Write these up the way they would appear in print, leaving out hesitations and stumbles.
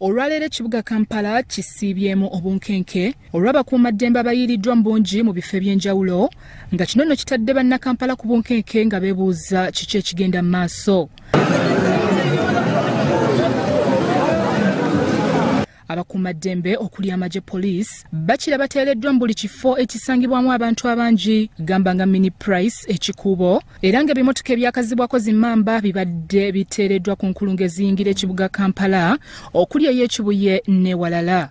Olwaleero ekibuga Kampala kisiibyemu obunkenke olw'abakuumaddembe abayiriddwa mu bungi mu bifo eby'enjawulo nga kino nno kitadde bannakampala ku bunkenke nga beebuuza kiki ekigenda mu maaso. Abakuumaddembe okuli amagye Poliisi bakira bateereddwa mu buli kifo ekisangibwamu abantu abangi gamba nga mini price ekikuubo era nga ebimotoka ebyakazibwako zimmamba bibadde biteereddwa ku nkulungo eziyingira ekibuga Kampala okuli ey'ekibuye ne walala.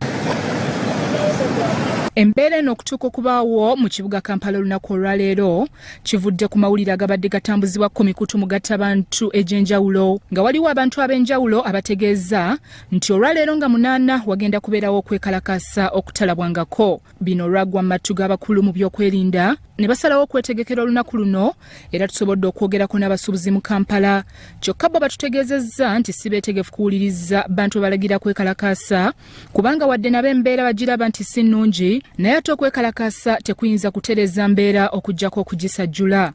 Embeera eno okutuuka okubaawo mu kibuga Kampala olunaku olwaleero kivudde ku mawulire agabadde gatambuzibwa ku mikutu mugattabantu egy'enjawulo nga waliwo abantu ab'enjawulo abategeeza nti olwaleero nga 8 wagenda kubeerawo okwekalakaasa okutalabwangako. Bino olwagwa mu matu g'abakulu mu byokwerinda ne basalawo okwetegekera olunaku luno era tusobodde okwogerako n'abasuubuzi mu Kampala. Kyokka bo batutegeezezza nti si beetegefu kuwuliriza bantu balagira kwekalakaasa kubanga wadde n'ab'embeera bagiraba nti si nnungi naye ate okwekalakaasa tekuyinza kutereeza mbeera okuggyako okugisajjula.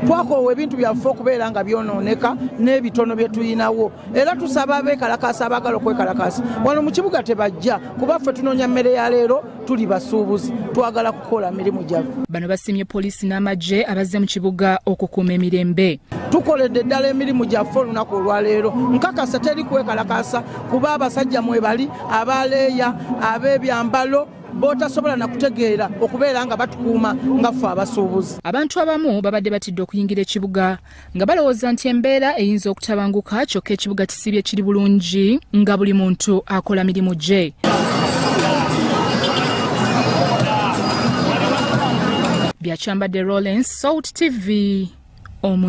Twakoowa ebintu byaffe okubeera nga byonooneka n'ebitono bye tuyinawo era tusaba abeekalakaasa abaagala okwekalakaasa wano mu kibuga tebajja kuba ffe tunoonya mmere ya leero tuli basuubuzi twagala kukola mirimu gyaffe. Bano basimye Poliisi n'amagye abazze mu kibuga okukuuma emirembe. Tukoledde ddala emirimu gyaffe olunaku olwaleero nkakasa teri kwekalakaasa kuba abasajja mwebali abaleeya ab'ebyambalo botasobola na kutegeera okubeera nga batukuuma nga ffe abasuubuzi. Abantu abamu babadde batidde okuyingira ekibuga nga balowooza nti embeera eyinza okutabanguka kyokka ekibuga kisibye kiri bulungi nga buli muntu akola mirimu gye. Byakyambadde Rollins, Salt TV.